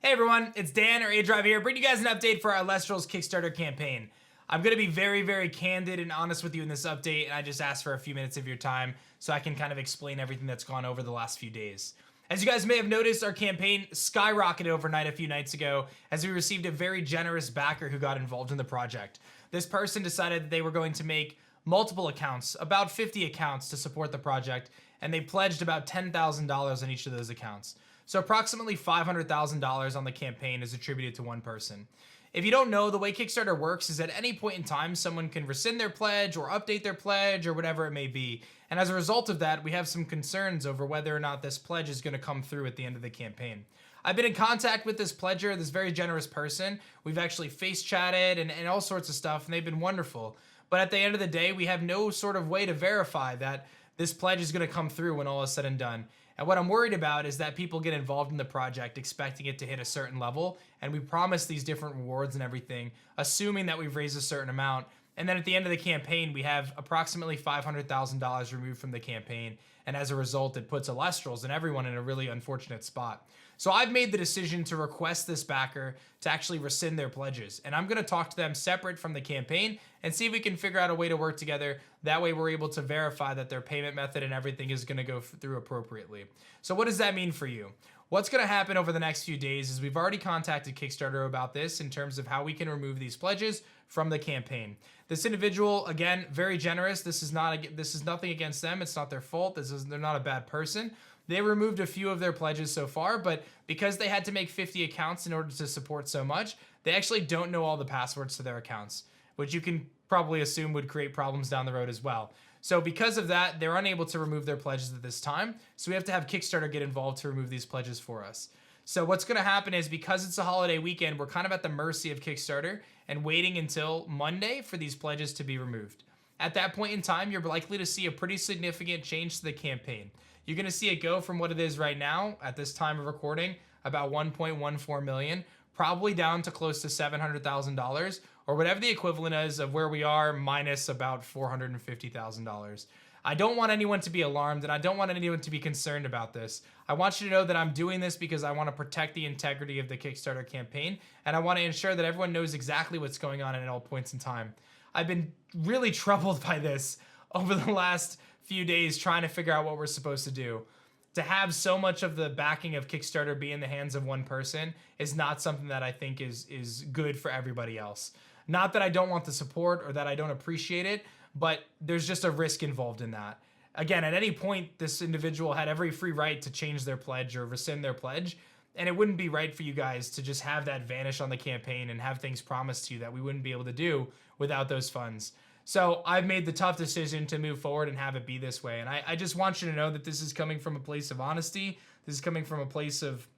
Hey everyone, it's Dan or aDrive here, bringing you guys an update for our Elestrals Kickstarter campaign. I'm going to be very candid and honest with you in this update, and I just asked for a few minutes of your time so I can kind of explain everything that's gone over the last few days. As you guys may have noticed, our campaign skyrocketed overnight a few nights ago as we received a very generous backer who got involved in the project. This person decided that they were going to make multiple accounts, about 50 accounts to support the project, and they pledged about $10,000 on each of those accounts. So approximately $500,000 on the campaign is attributed to one person. If you don't know, the way Kickstarter works is at any point in time, someone can rescind their pledge or update their pledge or whatever it may be. And as a result of that, we have some concerns over whether or not this pledge is going to come through at the end of the campaign. I've been in contact with this pledger, this very generous person. We've actually face chatted and all sorts of stuff, and they've been wonderful. But at the end of the day, we have no sort of way to verify that this pledge is going to come through when all is said and done. And what I'm worried about is that people get involved in the project expecting it to hit a certain level, and we promise these different rewards and everything, assuming that we've raised a certain amount. And then at the end of the campaign, we have approximately $500,000 removed from the campaign, and as a result, it puts Elestrals and everyone in a really unfortunate spot. So I've made the decision to request this backer to actually rescind their pledges, and I'm going to talk to them separate from the campaign and see if we can figure out a way to work together. That way we're able to verify that their payment method and everything is going to go through appropriately. So what does that mean for you? What's going to happen over the next few days is we've already contacted Kickstarter about this in terms of how we can remove these pledges from the campaign. This individual, again, very generous. This is nothing against them. It's not their fault. They're not a bad person. They removed a few of their pledges so far, but because they had to make 50 accounts in order to support so much, they actually don't know all the passwords to their accounts, which you can probably assume would create problems down the road as well. So because of that, they're unable to remove their pledges at this time. So we have to have Kickstarter get involved to remove these pledges for us. So what's going to happen is, because it's a holiday weekend, we're kind of at the mercy of Kickstarter and waiting until Monday for these pledges to be removed. At that point in time, you're likely to see a pretty significant change to the campaign. You're going to see it go from what it is right now at this time of recording, about 1.14 million, probably down to close to $700,000, or whatever the equivalent is of where we are minus about $450,000. I don't want anyone to be alarmed, and I don't want anyone to be concerned about this. I want you to know that I'm doing this because I want to protect the integrity of the Kickstarter campaign, and I want to ensure that everyone knows exactly what's going on at all points in time. I've been really troubled by this over the last few days trying to figure out what we're supposed to do. To have so much of the backing of Kickstarter be in the hands of one person is not something that I think is good for everybody else. Not that I don't want the support or that I don't appreciate it, but there's just a risk involved in that. Again, at any point, this individual had every free right to change their pledge or rescind their pledge, and it wouldn't be right for you guys to just have that vanish on the campaign and have things promised to you that we wouldn't be able to do without those funds. So I've made the tough decision to move forward and have it be this way. And I just want you to know that this is coming from a place of honesty. This is coming from a place of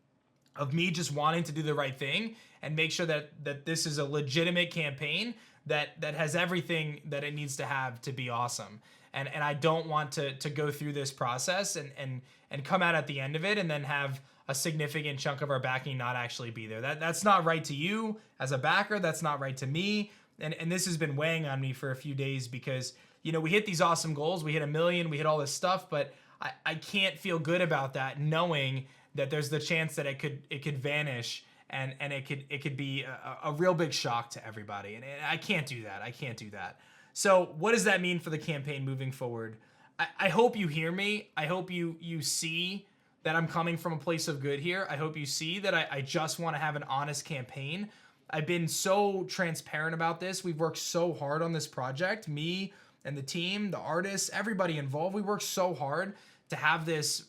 me just wanting to do the right thing and make sure that this is a legitimate campaign that has everything that it needs to have to be awesome. And I don't want to go through this process and come out at the end of it and then have a significant chunk of our backing not actually be there. That's not right to you as a backer. That's not right to me. And this has been weighing on me for a few days because, you know, we hit these awesome goals. We hit 1 million. We hit all this stuff. But I can't feel good about that, knowing that there's the chance that it could vanish and it could be a real big shock to everybody. And I can't do that. I can't do that. So what does that mean for the campaign moving forward? I hope you hear me. I hope you see that I'm coming from a place of good here. I hope you see that I just want to have an honest campaign. I've been so transparent about this. We've worked so hard on this project, me and the team, the artists, everybody involved. We worked so hard to have this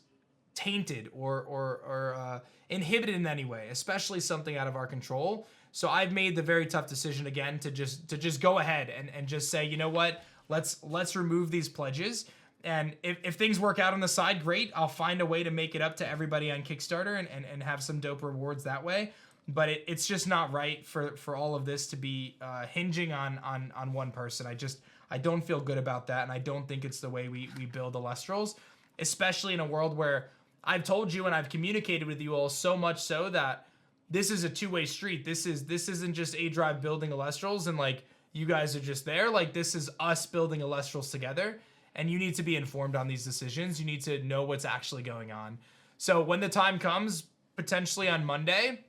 tainted or inhibited in any way, especially something out of our control. So I've made the very tough decision again to just go ahead and just say, you know what, let's remove these pledges. And if things work out on the side, great. I'll find a way to make it up to everybody on Kickstarter and have some dope rewards that way. But it's just not right for all of this to be hinging on one person. I don't feel good about that, and I don't think it's the way we build Elestrals, especially in a world where I've told you and I've communicated with you all so much so that this is a two-way street. This isn't just aDrive building Elestrals and like you guys are just there. Like, this is us building Elestrals together, and you need to be informed on these decisions. You need to know what's actually going on. So when the time comes, potentially on Monday,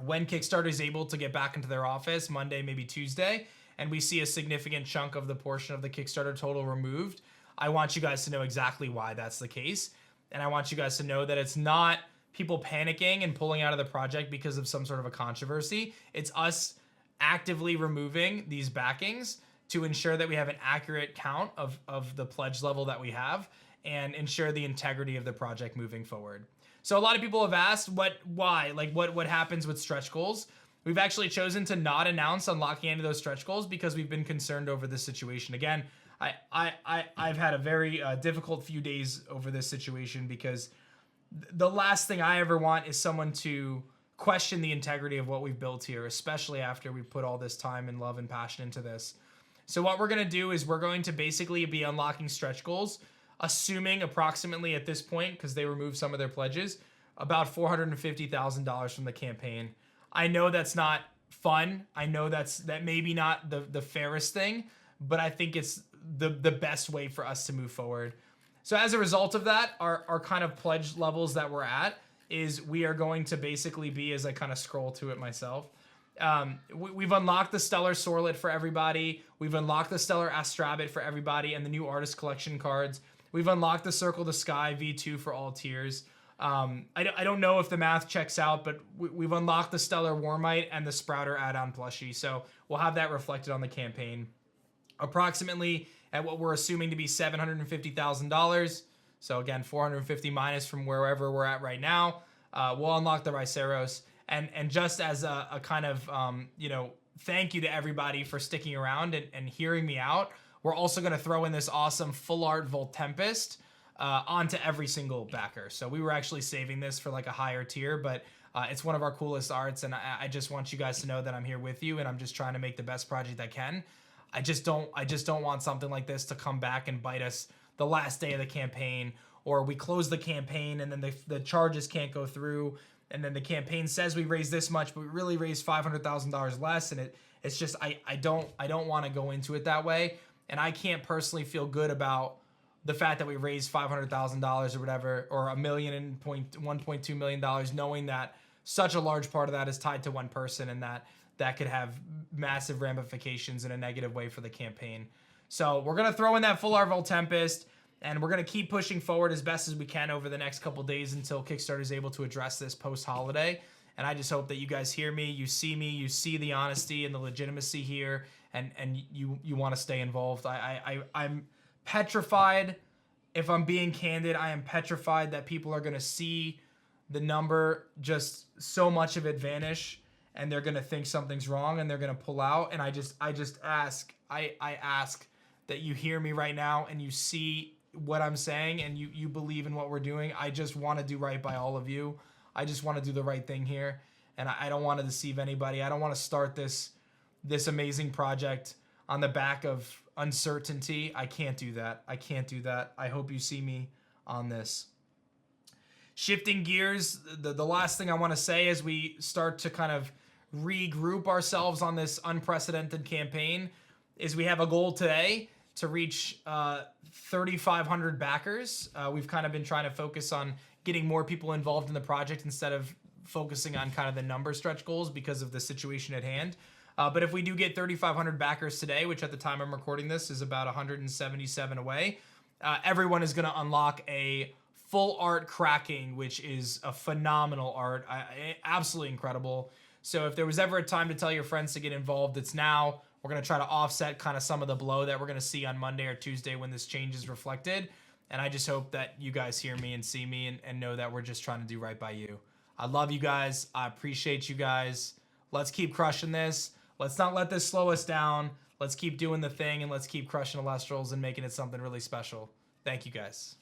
when Kickstarter is able to get back into their office Monday, maybe Tuesday, and we see a significant chunk of the portion of the Kickstarter total removed, I want you guys to know exactly why that's the case. And I want you guys to know that it's not people panicking and pulling out of the project because of some sort of a controversy. It's us actively removing these backings to ensure that we have an accurate count of the pledge level that we have and ensure the integrity of the project moving forward. So a lot of people have asked why, like what happens with stretch goals. We've actually chosen to not announce unlocking any of those stretch goals because we've been concerned over this situation. Again, I've had a very difficult few days over this situation because the last thing I ever want is someone to question the integrity of what we've built here, especially after we put all this time and love and passion into this. So what we're going to do is we're going to basically be unlocking stretch goals, assuming approximately at this point, because they removed some of their pledges, about $450,000 from the campaign. I know that's not fun. I know that maybe not the fairest thing, but I think it's the best way for us to move forward. So as a result of that, our kind of pledge levels that we're at is we are going to basically be, as I kind of scroll to it myself, we've unlocked the Stellar Sorlet for everybody. We've unlocked the Stellar Astrabit for everybody and the new Artist Collection cards. We've unlocked the Circle the Sky V2 for all tiers. I don't know if the math checks out, but we've unlocked the Stellar Warmite and the Sprouter add-on plushie. So we'll have that reflected on the campaign. Approximately at what we're assuming to be $750,000. So again, 450 minus from wherever we're at right now. We'll unlock the Riceros. And just as a kind of, thank you to everybody for sticking around and hearing me out, we're also going to throw in this awesome full art Voltempest onto every single backer. So we were actually saving this for like a higher tier, but it's one of our coolest arts. And I just want you guys to know that I'm here with you and I'm just trying to make the best project I can. I just don't want something like this to come back and bite us the last day of the campaign, or we close the campaign and then the charges can't go through. And then the campaign says we raised this much, but we really raised $500,000 less. And it's just, I don't want to go into it that way. And I can't personally feel good about the fact that we raised $500,000 or whatever, or $1.2 million, knowing that such a large part of that is tied to one person and that could have massive ramifications in a negative way for the campaign. So we're going to throw in that full art Voltempest, and we're going to keep pushing forward as best as we can over the next couple days until Kickstarter is able to address this post-holiday. And I just hope that you guys hear me, you see the honesty and the legitimacy here, and you want to stay involved. I'm petrified, if I'm being candid, I am petrified that people are going to see the number, just so much of it vanish, and they're going to think something's wrong and they're going to pull out. And I ask that you hear me right now and you see what I'm saying and you believe in what we're doing. I just want to do right by all of you. I just want to do the right thing here, and I don't want to deceive anybody. I don't want to start this amazing project on the back of uncertainty. I can't do that. I hope you see me on this. Shifting gears, the last thing I want to say as we start to kind of regroup ourselves on this unprecedented campaign is we have a goal today to reach 3,500 backers. We've kind of been trying to focus on getting more people involved in the project instead of focusing on kind of the number stretch goals because of the situation at hand. But if we do get 3,500 backers today, which at the time I'm recording this is about 177 away, everyone is going to unlock a full art cracking, which is a phenomenal art, absolutely incredible. So if there was ever a time to tell your friends to get involved, it's now. We're going to try to offset kind of some of the blow that we're going to see on Monday or Tuesday when this change is reflected. And I just hope that you guys hear me and see me and know that we're just trying to do right by you. I love you guys. I appreciate you guys. Let's keep crushing this. Let's not let this slow us down. Let's keep doing the thing and let's keep crushing Elestrals and making it something really special. Thank you guys.